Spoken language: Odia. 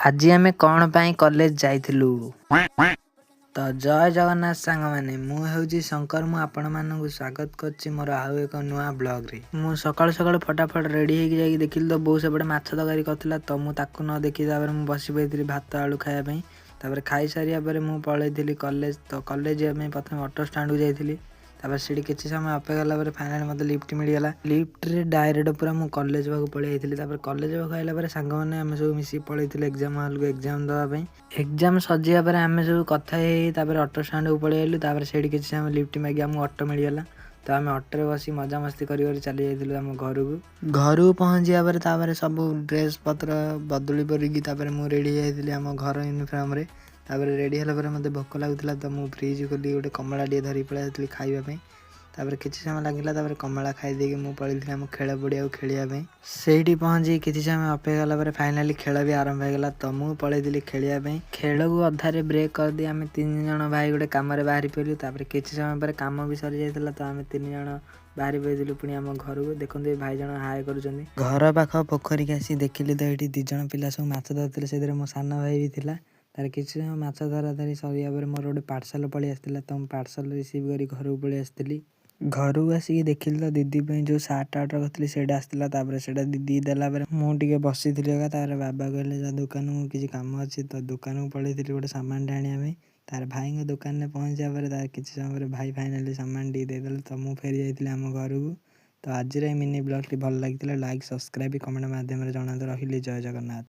ଆଜି ଆମେ କ'ଣ ପାଇଁ କଲେଜ ଯାଇଥିଲୁ? ତ ଜୟ ଜଗନ୍ନାଥ ସାଙ୍ଗମାନେ, ମୁଁ ହେଉଛି ଶଙ୍କର। ମୁଁ ଆପଣମାନଙ୍କୁ ସ୍ୱାଗତ କରୁଛି ମୋର ଆଉ ଏକ ନୂଆ ବ୍ଲଗ୍ରେ। ମୁଁ ସକାଳୁ ସକାଳୁ ଫଟାଫଟ ରେଡ଼ି ହେଇକି ଯାଇକି ଦେଖିଲି ତ ବୋଉ ସେପଟେ ମାଛ ତରକାରୀ କରିଥିଲା। ତ ମୁଁ ତାକୁ ନ ଦେଖି ତାପରେ ମୁଁ ବସି ପଡ଼ିଥିଲି ଭାତ ଆଳୁ ଖାଇବା ପାଇଁ। ତାପରେ ଖାଇସାରିବା ପରେ ମୁଁ ପଳେଇଥିଲି କଲେଜ। ତ କଲେଜ ଯିବା ପାଇଁ ପ୍ରଥମେ ଅଟୋ ଷ୍ଟାଣ୍ଡକୁ ଯାଇଥିଲି। ତାପରେ ସେଠି କିଛି ସମୟ ଅପେକ୍ଷା କଲା ପରେ ଫାଇନାଲି ମୋତେ ଲିଫ୍ଟ ମିଳିଗଲା। ଲିଫ୍ଟରେ ଡାଇରେକ୍ଟ ପୁରା ମୁଁ କଲେଜ ପାଖକୁ ପଳେଇ ଯାଇଥିଲି। ତାପରେ କଲେଜ ପାଖକୁ ଆସିଲା ପରେ ସାଙ୍ଗମାନେ ଆମେ ସବୁ ମିଶିକି ପଳେଇଥିଲେ ଏକ୍ଜାମ୍ ହଲ୍କୁ ଏକ୍ଜାମ୍ ଦେବା ପାଇଁ। ଏକ୍ଜାମ୍ ସରିଯିବା ପରେ ଆମେ ସବୁ କଥା ହେଇ ତାପରେ ଅଟୋ ଷ୍ଟାଣ୍ଡକୁ ପଳେଇ ଆସିଲୁ। ତାପରେ ସେଇଠି କିଛି ସମୟ ଲିଫ୍ଟ ମାଗି ଆମକୁ ଅଟୋ ମିଳିଗଲା। ତ ଆମେ ଅଟୋରେ ବସି ମଜାମସ୍ତି କରି ଚାଲି ଯାଇଥିଲୁ ଆମ ଘରକୁ ପହଞ୍ଚିବା ପରେ ତାପରେ ସବୁ ଡ୍ରେସ୍ ପତ୍ର ବଦଳି ପରିକି ତାପରେ ମୁଁ ରେଡ଼ି ହେଇଯାଇଥିଲି ଆମ ଘର ୟୁନିଫର୍ମରେ। ତାପରେ ରେଡ଼ି ହେଲା ପରେ ମୋତେ ଭୋକ ଲାଗୁଥିଲା ତ ମୁଁ ଫ୍ରିଜ୍ ଖୋଲି ଗୋଟେ କମଳାଟିଏ ଧରିକି ପଳେଇ ଆସିଥିଲି ଖାଇବା ପାଇଁ। ତାପରେ କିଛି ସମୟ ଲାଗିଲା, ତାପରେ କମଳା ଖାଇଦେଇକି ମୁଁ ପଳେଇଥିଲି ଆମ ଖେଳ ପଡ଼ିଆକୁ ଖେଳିବା ପାଇଁ। ସେଇଠି ପହଞ୍ଚି କିଛି ସମୟ ଅପେକ୍ଷା କଲା ପରେ ଫାଇନାଲି ଖେଳ ବି ଆରମ୍ଭ ହେଇଗଲା। ତ ମୁଁ ପଳେଇଥିଲି ଖେଳିବା ପାଇଁ। ଖେଳକୁ ଅଧାରେ ବ୍ରେକ୍ କରିଦେଇ ଆମେ 3 ଜଣ ଭାଇ ଗୋଟେ କାମରେ ବାହାରି ପଡ଼ିଲୁ। ତାପରେ କିଛି ସମୟ ପରେ କାମ ବି ସରିଯାଇଥିଲା। ତ ଆମେ 3 ଜଣ ବାହାରି ପଡ଼ିଥିଲୁ ପୁଣି ଆମ ଘରକୁ। ଦେଖନ୍ତୁ ଏ ଭାଇ ଜଣ ହାଏ କରୁଛନ୍ତି। ଘର ପାଖ ପୋଖରୀକି ଆସି ଦେଖିଲି ତ ଏଇଠି 2 ଜଣ ପିଲା ସବୁ ମାଛ ଧରୁଥିଲେ। ସେଥିରେ ମୋ ସାନ ଭାଇ ବି ଥିଲା। ତାର କିଛି ସମୟ ମାଛ ଧରା ଧରି ସରିବା ପରେ ମୋର ଗୋଟେ ପାର୍ସଲ ପଳେଇ ଆସିଥିଲା। ତ ମୁଁ ପାର୍ସଲ ରିସିଭ୍ କରି ଘରକୁ ପଳେଇ ଆସିଥିଲି। ଘରକୁ ଆସିକି ଦେଖିଲି ତ ଦିଦି ପାଇଁ ଯେଉଁ ସାର୍ଟଟା ଅର୍ଡ଼ର କରିଥିଲି ସେଇଟା ଆସିଥିଲା। ତାପରେ ସେଇଟା ଦିଦି ଦେଲା ପରେ ମୁଁ ଟିକେ ବସିଥିଲି ଏକା। ତାପରେ ବାବା କହିଲେ ଯା ଦୋକାନକୁ କିଛି କାମ ଅଛି। ତ ଦୋକାନକୁ ପଳେଇଥିଲି ଗୋଟେ ସାମାନଟେ ଆଣିବା ପାଇଁ। ତାର ଭାଇଙ୍କ ଦୋକାନରେ ପହଞ୍ଚିବା ପରେ ତାର କିଛି ସମୟ ପରେ ଭାଇ ଫାଇନାଲି ସାମାନ ଟିକେ ଦେଇଦେଲେ। ତ ମୁଁ ଫେରି ଯାଇଥିଲି ଆମ ଘରକୁ। ତ ଆଜିର ଏହି ମିନି ବ୍ଲଗ୍ଟି ଭଲ ଲାଗିଥିଲା ଲାଇକ୍, ସବସ୍କ୍ରାଇବ୍, କମେଣ୍ଟ ମାଧ୍ୟମରେ ଜଣାନ୍ତୁ। ରହିଲି, ଜୟ ଜଗନ୍ନାଥ।